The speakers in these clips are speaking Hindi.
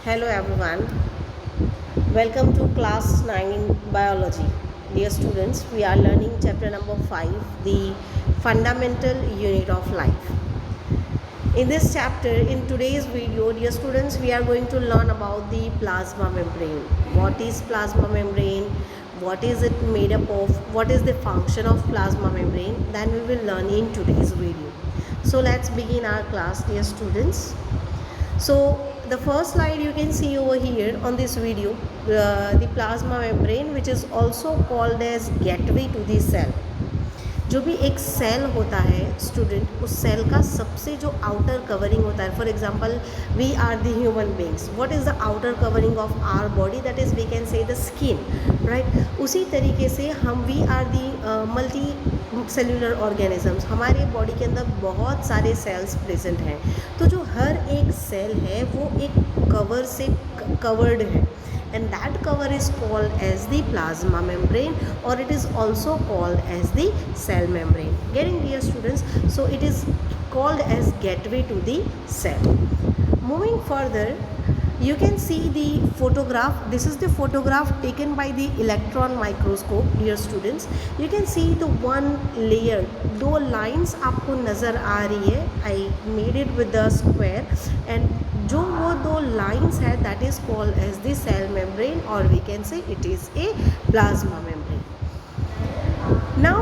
Hello everyone, welcome to class 9 in biology. Dear students, we are learning chapter number 5, the fundamental unit of life. In this chapter, in today's video, dear students, we are going to learn about the plasma membrane. What is plasma membrane? What is it made up of? What is the function of plasma membrane? Then we will learn in today's video. So let's begin our class, dear students. So the first slide you can see over here on this video, the plasma membrane, which is also called as gateway to the cell. जो भी एक सेल होता है स्टूडेंट, उस सेल का सबसे जो आउटर कवरिंग होता है, for example we are the human beings, what is the outer covering of our body, that is we can say the skin, right. उसी तरीके से हम we are the multicellular organisms, हमारे बॉडी के अंदर बहुत सारे सेल्स प्रेजेंट हैं. तो जो हर एक सेल है वो एक कवर से कवर्ड है, and that cover is called as the plasma membrane, or it is also called as the cell membrane. Getting dear students? So it is called as gateway to the cell. Moving further, you can see the photograph. This is the photograph taken by the electron microscope, dear students. You can see the one layer, दो lines आपको नज़र आ रही है. I made it with the square, and जो वो दो लाइंस है that is called as the cell membrane, और we can say it is a plasma membrane. Now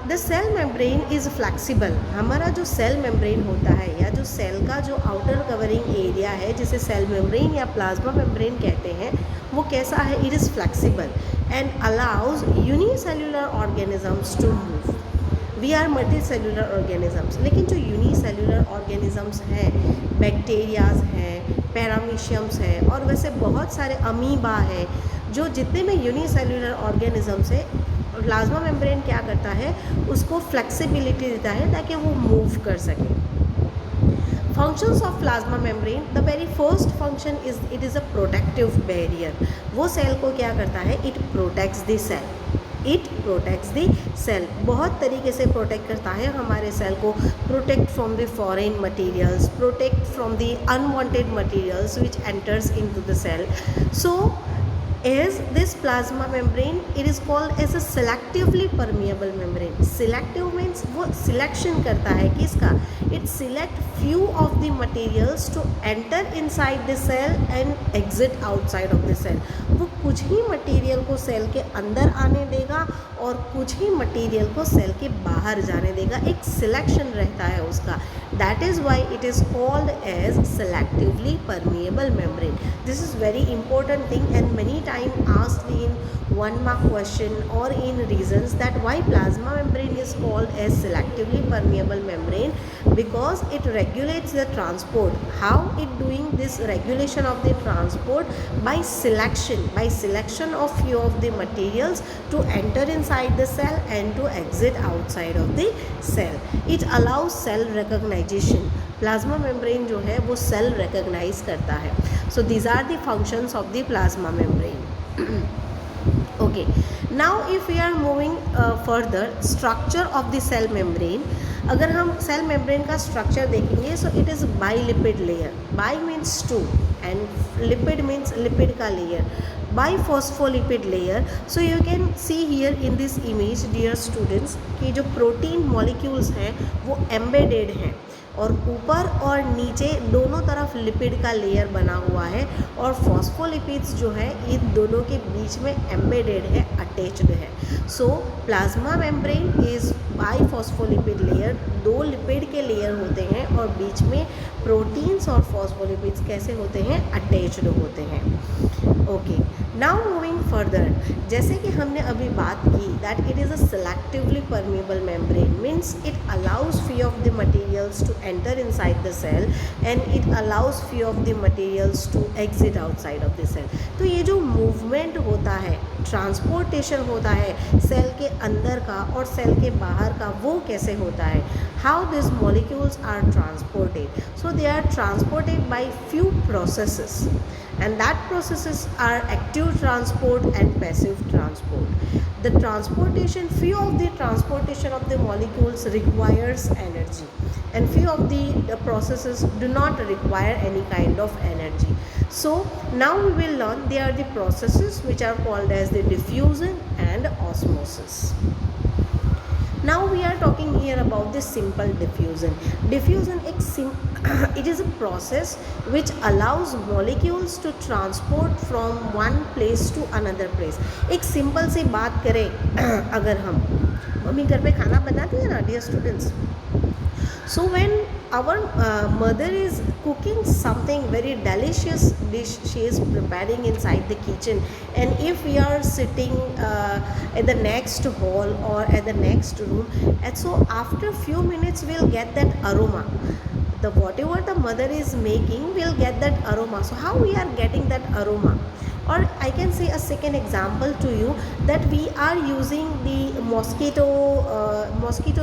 the cell membrane is flexible. हमारा जो सेल मेम्ब्रेन होता है, या जो सेल का जो आउटर कवरिंग एरिया है, जिसे सेल मेम्ब्रेन या प्लाज्मा मेम्ब्रेन कहते हैं, वो कैसा है? It is flexible and allows unicellular organisms to move. We are multicellular organisms, लेकिन जो यूनिसेल्युलर ऑर्गेनिजम्स हैं, बैक्टीरियाज हैं, पैरामीशियम्स हैं, और वैसे बहुत सारे अमीबा हैं, जो जितने में यूनिसेल्युलर ऑर्गेनिजम्स है, प्लाज्मा मेम्ब्रेन क्या करता है? उसको फ्लेक्सिबिलिटी देता है ताकि वो मूव कर सके. Functions of plasma membrane, the very first function is it is a protective barrier. वो सेल को क्या करता है? It protects the cell. It protects the cell. बहुत तरीके से प्रोटेक्ट करता है हमारे सेल को. Protect from the foreign materials, protect from the unwanted materials which enters into the cell. So as this plasma membrane, it is called as a selectively permeable membrane. Selective means वो selection करता है किसका? It select few of the materials to enter inside the cell and exit outside of the cell. वो कुछ ही मटेरियल को सेल के अंदर आने देगा और कुछ ही मटेरियल को सेल के बाहर जाने देगा. एक सिलेक्शन रहता है उसका. That is why it is called as selectively permeable membrane. This is very important thing and many times asked in 1 mark question or in reasons that why plasma membrane is called as selectively permeable membrane, because it regulates the transport. How it doing this regulation of the transport? By selection of few of the materials to enter inside the cell and to exit outside of the cell. It allows cell recognition. Plasma membrane जो है वो सेल रिकॉग्नाइज करता है. So these are the functions of the plasma membrane. Okay, now if we are moving further, structure of the cell membrane. अगर हम सेल मेम्ब्रेन का स्ट्रक्चर देखेंगे, so it is bilipid layer. Bi means two and lipid means lipid का layer. Biphospholipid layer. So you can see here in this image, dear students, कि जो प्रोटीन मॉलिक्यूल्स हैं वो एम्बेडेड हैं, और ऊपर और नीचे दोनों तरफ लिपिड का लेयर बना हुआ है, और फॉस्फोलिपिड्स जो है इन दोनों के बीच में एम्बेडेड है, अटैच्ड है. So plasma membrane is biphospholipid layer. दो लिपिड के लेयर होते हैं और बीच में प्रोटीन्स और फॉस्फोलिपिड्स कैसे होते हैं? अटैच्ड होते हैं. ओके, नाउ मूविंग फर्दर, जैसे कि हमने अभी बात की that it is a selectively permeable membrane, means it allows few of the materials to enter inside the cell and it allows few of the materials to exit outside of the cell. तो ये जो मूवमेंट होता है, ट्रांसपोर्टेशन होता है सेल के अंदर का और सेल के बाहर का, वो कैसे होता है? How this molecules are transported? So they are transported by few processes, and that processes are active transport and passive transport. The transportation, few of the transportation of the molecules requires energy, and few of the processes do not require any kind of energy. So now we will learn they are the processes which are called as the diffusion and osmosis. Now we are talking here about the simple diffusion. Diffusion it is a process which allows molecules to transport from one place to another place. एक सिंपल सी बात करें अगर हम मम्मी घर पे खाना बनाती है ना dear students, so when our mother is cooking something very delicious dish she is preparing inside the kitchen, and if we are sitting at the next hall or at the next room, and so after few minutes we'll get that aroma, the whatever the mother is making we'll get that aroma. So how we are getting that aroma? Or I can say a second example to you, that we are using the mosquito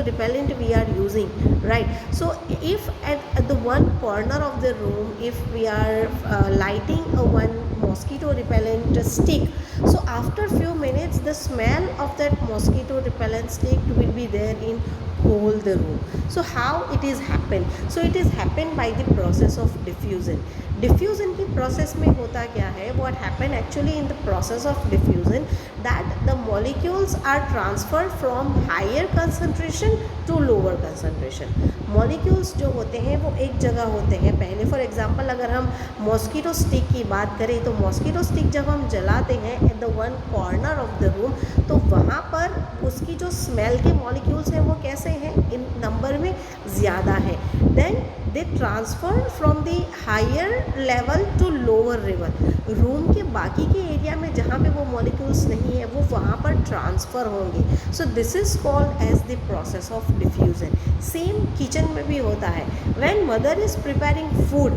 repellent we are using, right? So if at the one corner of the room, if we are lighting a one mosquito repellent stick, so after few minutes the smell of that mosquito repellent stick will be there in whole the room. So how it is happen? So it is happen by the process of diffusion. Diffusion की प्रोसेस में होता क्या है, what happen actually in the process of diffusion, that the molecules are transferred from higher concentration to lower concentration. Molecules जो होते हैं वो एक जगह होते हैं. पहले फॉर एग्जांपल अगर हम मॉस्किटो स्टिक की बात करें, तो मॉस्किटो स्टिक जब हम जलाते हैं at the one corner of the room, तो वहाँ पर उसकी जो स्मेल के मॉलिक्यूल्स हैं वो कैसे हैं, इन नंबर में ज़्यादा है. Then they transfer from the higher level to lower level. Room के बाकी के एरिया में जहाँ पे वो मॉलिक्यूल्स नहीं है वो वहाँ पर ट्रांसफ़र होंगे. So this is called as the process of diffusion. Same kitchen में भी होता है. When mother is preparing food,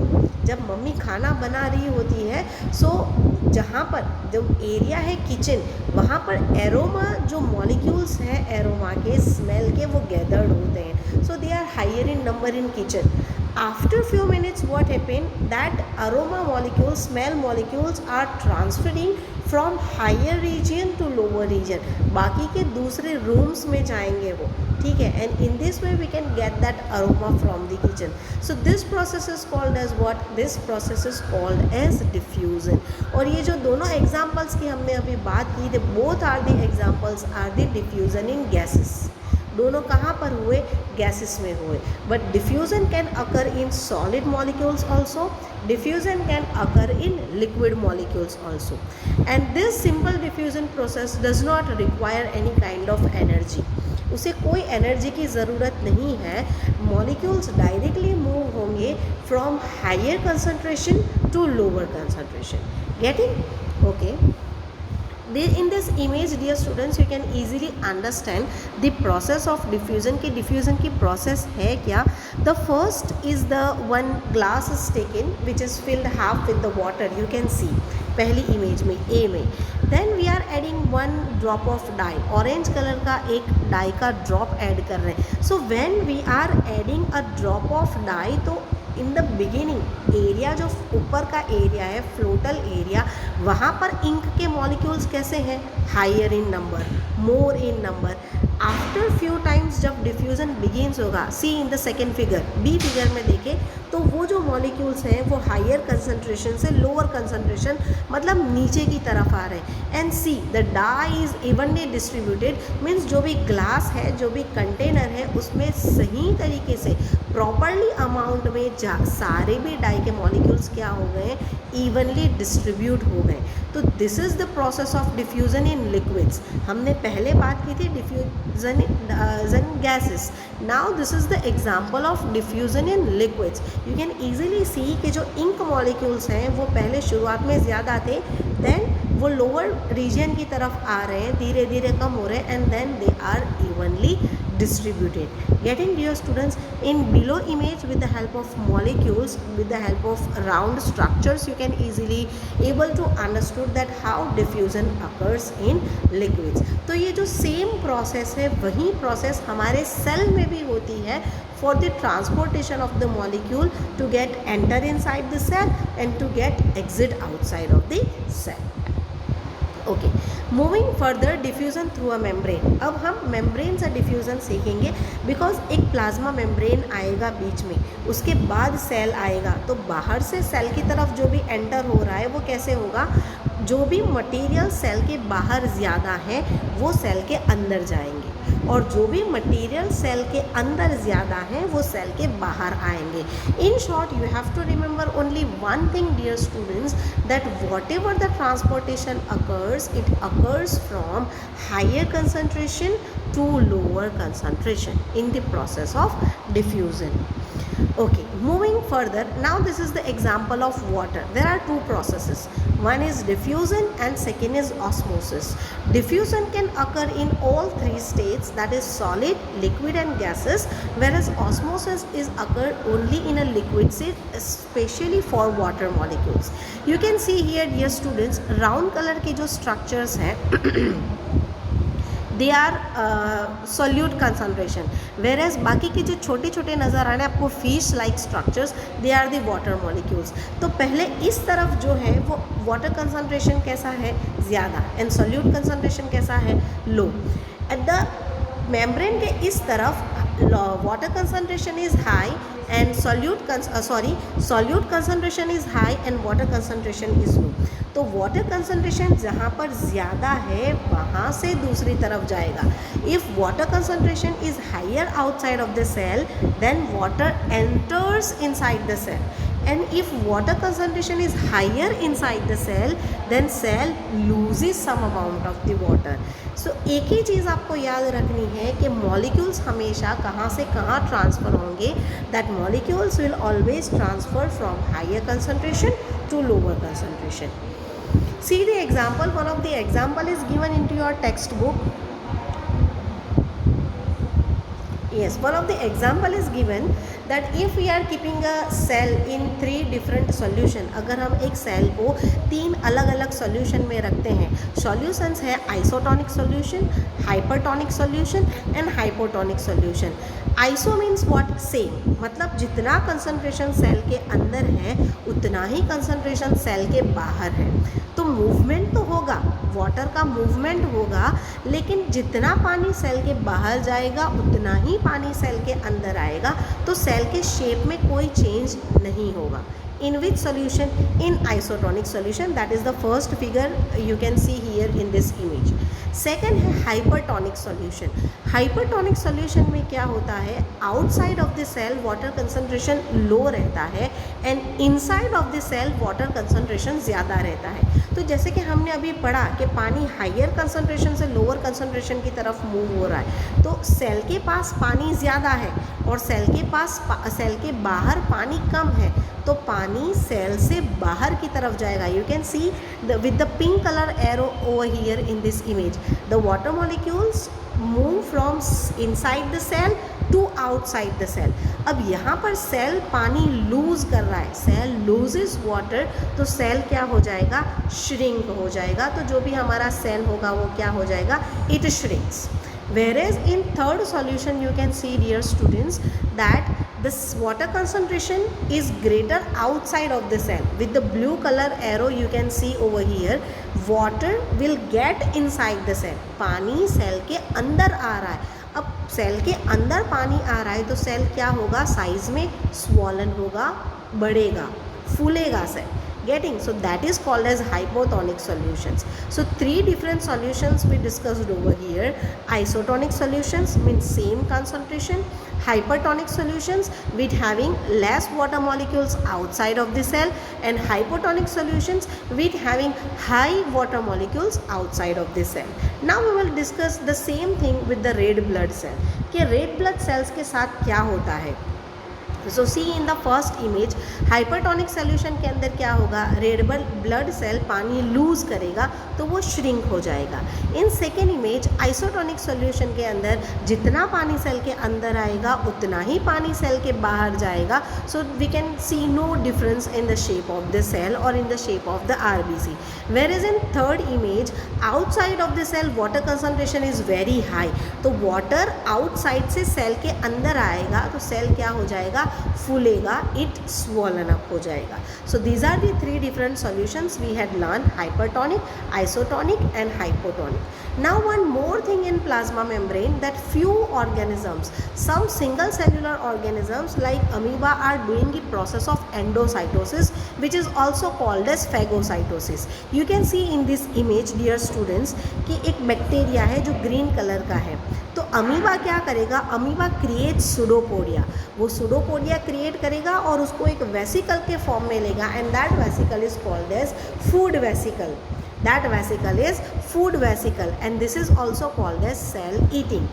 जब मम्मी खाना बना रही होती है, सो जहाँ पर जो एरिया है किचन, वहाँ पर एरोमा जो मॉलिक्यूल्स हैं एरोमा के स्मेल के वो गैदर्ड होते हैं. So they are higher in number in kitchen. After few minutes what happen, that aroma molecules, smell molecules are transferring from higher region to lower region. बाकी के दूसरे rooms में जाएंगे वो, ठीक है. And in this way we can get that aroma from the kitchen. So this process is called as what? This process is called as diffusion. और ये जो दोनों examples की हमने अभी बात की, the both are the examples are the diffusion in gases. दोनों कहाँ पर हुए? गैसेस में हुए. But diffusion can occur in solid molecules also, diffusion can occur in liquid molecules also. And this simple diffusion process does not require any kind of energy. उसे कोई एनर्जी की ज़रूरत नहीं है. मॉलिक्यूल्स डायरेक्टली मूव होंगे from higher concentration to lower concentration. Getting? Okay. In this image dear students you can easily understand the process of diffusion. की diffusion की process है क्या? The first is the one glass is taken which is filled half with the water, you can see पहली image में A में. Then we are adding one drop of dye, orange color का एक dye का drop add कर रहे हैं. So when we are adding a drop of dye, तो इन द बिगिनिंग एरिया जो ऊपर का एरिया है फ्लोटल एरिया, वहाँ पर इंक के मॉलिक्यूल्स कैसे हैं? Higher in number, more in number. After few times जब डिफ्यूज़न बिगिनस होगा, see in the second figure, B figure में देखें तो वो जो मॉलिक्यूल्स हैं वो हायर कंसंट्रेशन से लोअर कंसंट्रेशन मतलब नीचे की तरफ आ रहे हैं. And see the dye is evenly distributed, means जो भी ग्लास है, जो भी कंटेनर है, उसमें सही तरीके से प्रॉपरली अमाउंट में सारे भी डाई के मॉलिक्यूल्स क्या हो गए? इवनली डिस्ट्रीब्यूट हो गए. तो this is the process of diffusion in liquids. हमने पहले बात की थी diffusion in gases. Now this is the example of diffusion in liquids. You can easily see कि जो इंक मॉलिक्यूल्स हैं वो पहले शुरुआत में ज़्यादा थे, देन वो लोअर रीजन की तरफ आ रहे हैं, धीरे धीरे कम हो रहे हैं, and then they are evenly distributed. Getting dear students, in below image with the help of molecules, with the help of round structures, you can easily able to understood that how diffusion occurs in liquids. तो ये जो same process है वही process हमारे cell में भी होती है for the transportation of the molecule to get enter inside the cell and to get exit outside of the cell. Okay, moving further, diffusion through a membrane. अब हम मेम्ब्रेन से डिफ्यूज़न सीखेंगे, बिकॉज एक प्लाज्मा मेम्ब्रेन आएगा बीच में, उसके बाद सेल आएगा, तो बाहर से सेल की तरफ जो भी एंटर हो रहा है वो कैसे होगा, जो भी मटेरियल सेल के बाहर ज़्यादा है वो सेल के अंदर जाएंगे, और जो भी मटेरियल सेल के अंदर ज़्यादा है वो सेल के बाहर आएंगे। In short, you have to remember only one thing dear students, that whatever the transportation occurs, it occurs from higher concentration to lower concentration in the process of diffusion. Okay, moving further, now this is the example of water. There are two processes. One is diffusion and second is osmosis. Diffusion can occur in all three states, that is solid, liquid and gases, whereas osmosis is occur only in a liquid state, especially for water molecules. You can see here, dear students, round color के जो structures हैं दे आर सोल्यूट कंसनट्रेशन, वेरेज बाकी के जो छोटे छोटे नज़र आ रहे हैं आपको fish like structures, they are the water molecules. तो पहले इस तरफ जो है वो वाटर कंसनट्रेशन कैसा है, ज़्यादा, एंड सोल्यूट कंसनट्रेशन कैसा है, लो। एट द मेम्ब्रेन के इस तरफ water concentration is high and solute concentration is high and water concentration is low. तो water concentration जहाँ पर ज़्यादा है वहाँ से दूसरी तरफ जाएगा. If water concentration is higher outside of the cell, then water enters inside the cell. And if water concentration is higher inside the cell, then cell loses some amount of the water. So एक ही चीज़ आपको याद रखनी है कि molecules हमेशा कहाँ से कहाँ ट्रांसफ़र होंगे. That molecules will always transfer from higher concentration to lower concentration. See the example. One of the example is given into your textbook. Yes, one of the example is given that if we are keeping a cell in 3 different solution, अगर हम एक सेल को 3 अलग अलग सॉल्यूशन में रखते हैं. सॉल्यूशंस है isotonic solution, hypertonic solution and hypotonic solution. Iso means what, same, मतलब जितना कंसंट्रेशन सेल के अंदर है उतना ही कंसंट्रेशन सेल के बाहर है. तो मूवमेंट तो होगा, वाटर का मूवमेंट होगा, लेकिन जितना पानी सेल के बाहर जाएगा उतना ही पानी सेल के अंदर आएगा. तो सेल के शेप में कोई चेंज नहीं होगा. In which solution? In isotonic solution. That is the first figure you can see here in this image. Second है hypertonic solution. Hypertonic solution में क्या होता है, outside of the cell water concentration low रहता है and inside of the cell water concentration ज़्यादा रहता है. तो जैसे कि हमने अभी पढ़ा कि पानी हायर कंसंट्रेशन से लोअर कंसंट्रेशन की तरफ मूव हो रहा है, तो सेल के पास पानी ज़्यादा है और सेल के बाहर पानी कम है, तो पानी सेल से बाहर की तरफ जाएगा. You can C with the pink color arrow over here in this image, the water molecules move from inside the cell to outside the cell. अब यहाँ पर सेल पानी लूज कर रहा है, सेल लूजेस वाटर, तो सेल क्या हो जाएगा, श्रिंक हो जाएगा. तो जो भी हमारा सेल होगा वो क्या हो जाएगा, it shrinks. Whereas in third solution you can see, dear students, that this water concentration is greater outside of the cell. With the blue color arrow you can see over here, water will get inside the cell. पानी सेल के अंदर आ रहा है. अब सेल के अंदर पानी आ रहा है तो सेल क्या होगा, साइज में स्वॉलन होगा, बढ़ेगा, फूलेगा cell. Getting, so that is called as hypotonic solutions. So 3 different solutions we discussed over here. Isotonic solutions means same concentration, hypertonic solutions with having less water molecules outside of the cell, and hypotonic solutions with having high water molecules outside of the cell. Now we will discuss the same thing with the red blood cell. कि red blood cells के साथ क्या होता है. So see in the first image, hypertonic solution के अंदर क्या होगा, रेड ब्लड सेल पानी लूज़ करेगा तो वो श्रिंक हो जाएगा. In second image isotonic solution के अंदर जितना पानी सेल के अंदर आएगा उतना ही पानी सेल के बाहर जाएगा. So we can see no difference in the shape of the cell और in the shape of the RBC. Whereas in third image, outside of the cell water concentration is very high. तो वाटर आउटसाइड से सेल के अंदर आएगा तो सेल क्या हो जाएगा, फूलेगा, इट swollen up हो जाएगा. So these are the three different solutions we had learned: hypertonic, isotonic and hypotonic. Now one more thing in plasma membrane, that few organisms, some single cellular organisms like amoeba are doing the process of endocytosis, which is also called as phagocytosis. You can see in this image dear students कि एक बैक्टीरिया है जो ग्रीन कलर का है. तो अमीबा क्या करेगा, अमीबा क्रिएट सुडोपोडिया, वो सुडोपोडिया क्रिएट करेगा और उसको एक वेसिकल के फॉर्म में लेगा, and that vesicle is called as food vesicle. That vesicle is food vesicle, and this is also called as cell eating.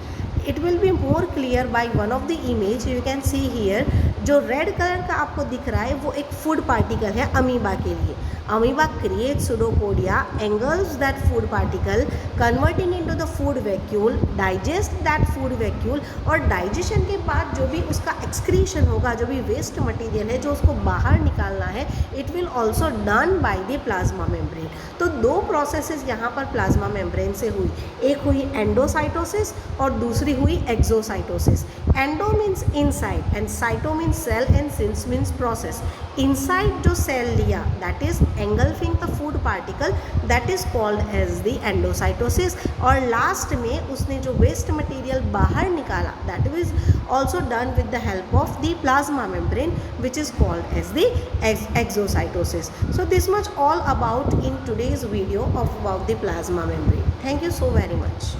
It will be more clear by one of the image. You can see here, जो रेड कलर का आपको दिख रहा है वो एक फूड पार्टिकल है अमीबा के लिए. Amoeba create pseudopodia, engulfs that food particle, converting into the food vacuole, digest that food vacuole, और डाइजेशन के बाद जो भी उसका एक्सक्रीशन होगा, जो भी वेस्ट मटेरियल है जो उसको बाहर निकालना है, it will also done by the plasma membrane. तो दो प्रोसेसेस यहाँ पर प्लाज्मा मेम्ब्रेन से हुई, एक हुई एंडोसाइटोसिस और दूसरी हुई exocytosis. Endo means inside and cyto means cell and सिंस मीन्स प्रोसेस. इनसाइड जो सेल लिया, that is engulfing the food particle, that is called as the endocytosis. और लास्ट में उसने जो वेस्ट मटेरियल बाहर निकाला, that is also done with the help of the plasma membrane, which is called as the exocytosis. So this much all about in today's video of about the plasma membrane. Thank you so very much.